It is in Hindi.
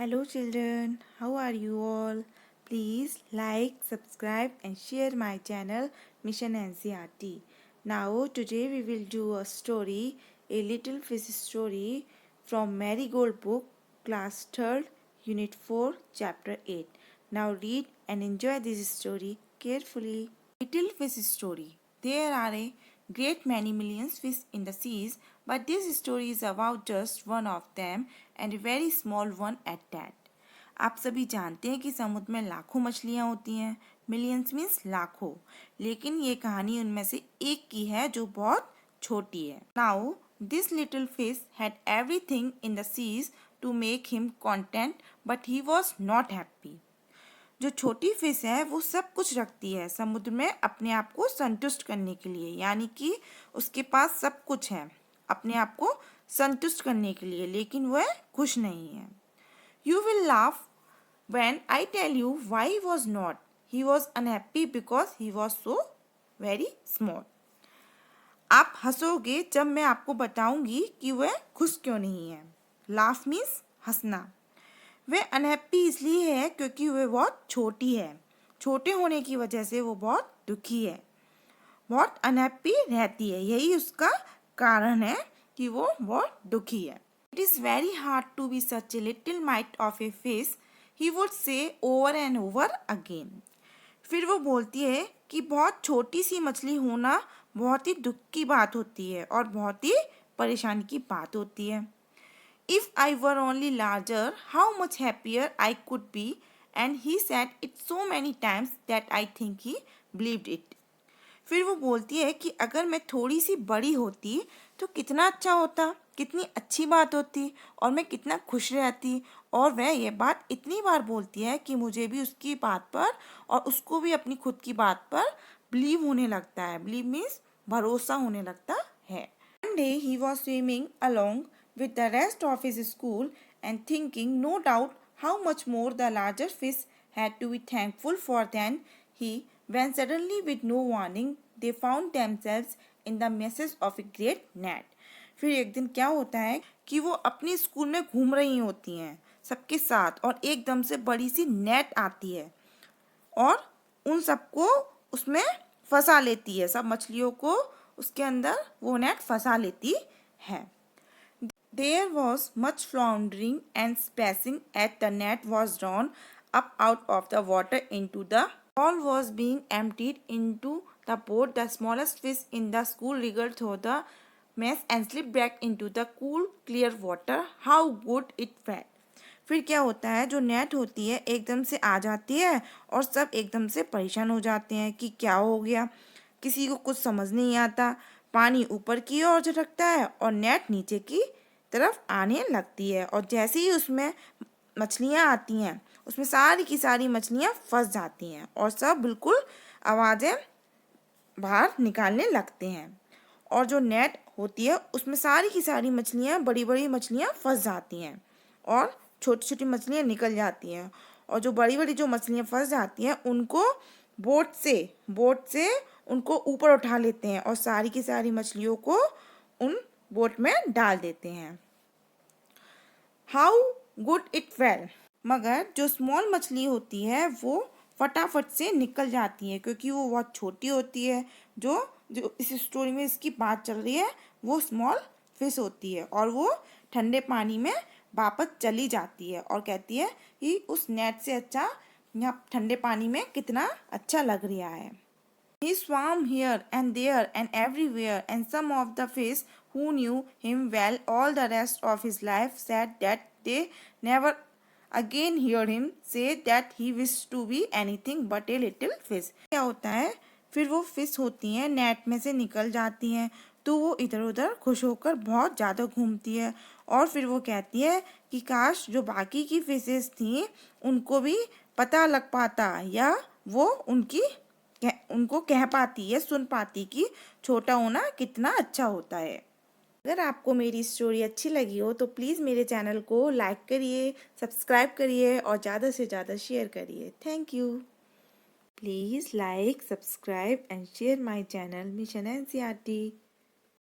Hello children, how are you all? Please like, subscribe and share my channel Mission NCRT. Now today we will do a story, a little fish story from Marigold book, class 3rd, unit 4, chapter 8. Now read and enjoy this story carefully. Little fish story. There are a great many millions fish in the seas, but this story is about just one of them and a very small one at that. आप सभी जानते हैं कि समुद्र में लाखों मछलियां होती हैं, मिलियंस मीन्स लाखों, लेकिन ये कहानी उनमें से एक की है जो बहुत छोटी है. Now this little fish had everything in the seas to make him content, but he was not happy. जो छोटी फिश है वो सब कुछ रखती है समुद्र में अपने आप को संतुष्ट करने के लिए, यानी कि उसके पास सब कुछ है अपने आप को संतुष्ट करने के लिए, लेकिन वह खुश नहीं है. You will laugh when I tell you why he was not. He was unhappy because he was so very small. आप हंसोगे जब मैं आपको बताऊंगी कि वह खुश क्यों नहीं है. लाफ मीन्स हंसना. वह अनहैप्पी इसलिए है क्योंकि वह बहुत छोटी है. छोटे होने की वजह से वो बहुत दुखी है, बहुत अनहैप्पी रहती है. यही उसका कारण है कि वो बहुत दुखी है. It is very hard to be such a little mite of a fish, he would say over and over again. फिर वो बोलती है कि बहुत छोटी सी मछली होना बहुत ही दुख की बात होती है और बहुत ही परेशानी की बात होती है. If I were only larger, how much happier I could be, and he said it so many times that I think he believed it. फिर वो बोलती है कि अगर मैं थोड़ी सी बड़ी होती तो कितना अच्छा होता, कितनी अच्छी बात होती और मैं कितना खुश रहती. और वह यह बात इतनी बार बोलती है कि मुझे भी उसकी बात पर और उसको भी अपनी खुद की बात पर बिलीव होने लगता है. बिलीव मीन्स भरोसा होने लगता है. One day he was swimming along with the rest of his school and thinking no doubt how much more the larger fish had to be thankful for than he, when suddenly with no warning they found themselves in the meshes of a great net. फिर एक दिन क्या होता है कि वो अपने स्कूल में घूम रही होती हैं सबके साथ और एकदम से बड़ी सी नेट आती है और उन सबको उसमें फंसा लेती है. सब मछलियों को उसके अंदर वो नेट फंसा लेती है. There was much floundering and splashing as the net was drawn up out of the water into the all was being emptied into the boat. The smallest fish in the school wriggled through the mess and slipped back into the cool, clear water. How good it felt! फिर क्या होता है, जो नेट होती है एकदम से आ जाती है और सब एकदम से परेशान हो जाते हैं कि क्या हो गया. किसी को कुछ समझ नहीं आता. पानी ऊपर की ओर झटकता है और नेट नीचे की तरफ आने लगती है और जैसे ही उसमें मछलियाँ आती हैं उसमें सारी की सारी मछलियाँ फंस जाती हैं और सब बिल्कुल आवाज़ें बाहर निकालने लगते हैं. और जो नेट होती है उसमें सारी की सारी मछलियाँ, बड़ी बड़ी मछलियाँ फंस जाती हैं और छोटी छोटी मछलियाँ निकल जाती हैं. और जो बड़ी बड़ी जो मछलियाँ फंस जाती हैं उनको बोट से उनको ऊपर उठा लेते हैं और सारी की सारी मछलियों को उन बोट में डाल देते हैं. How good it fail. मगर जो स्मॉल मछली होती है वो फटाफट से निकल जाती है क्योंकि वो बहुत छोटी होती है. जो जो इस स्टोरी में इसकी बात चल रही है वो स्मॉल फिश होती है और वो ठंडे पानी में वापस चली जाती है और कहती है कि उस नेट से अच्छा यहाँ ठंडे पानी में कितना अच्छा लग रहा है. He swam here and there and everywhere, and some of the fish who knew him well all the rest of his life said that they never again heard him say that he wished to be anything but a little fish. क्या होता है, फिर वो फिश होती हैं नेट में से निकल जाती हैं तो वो इधर उधर खुश होकर बहुत ज़्यादा घूमती है और फिर वो कहती है कि काश जो बाकी की फिशेस थी उनको भी पता लग पाता या वो उनको कह पाती है, सुन पाती कि छोटा होना कितना अच्छा होता है. अगर आपको मेरी स्टोरी अच्छी लगी हो तो प्लीज़ मेरे चैनल को लाइक करिए, सब्सक्राइब करिए और ज़्यादा से ज़्यादा शेयर करिए. Thank you. Please like, subscribe and share my channel mission NCRT.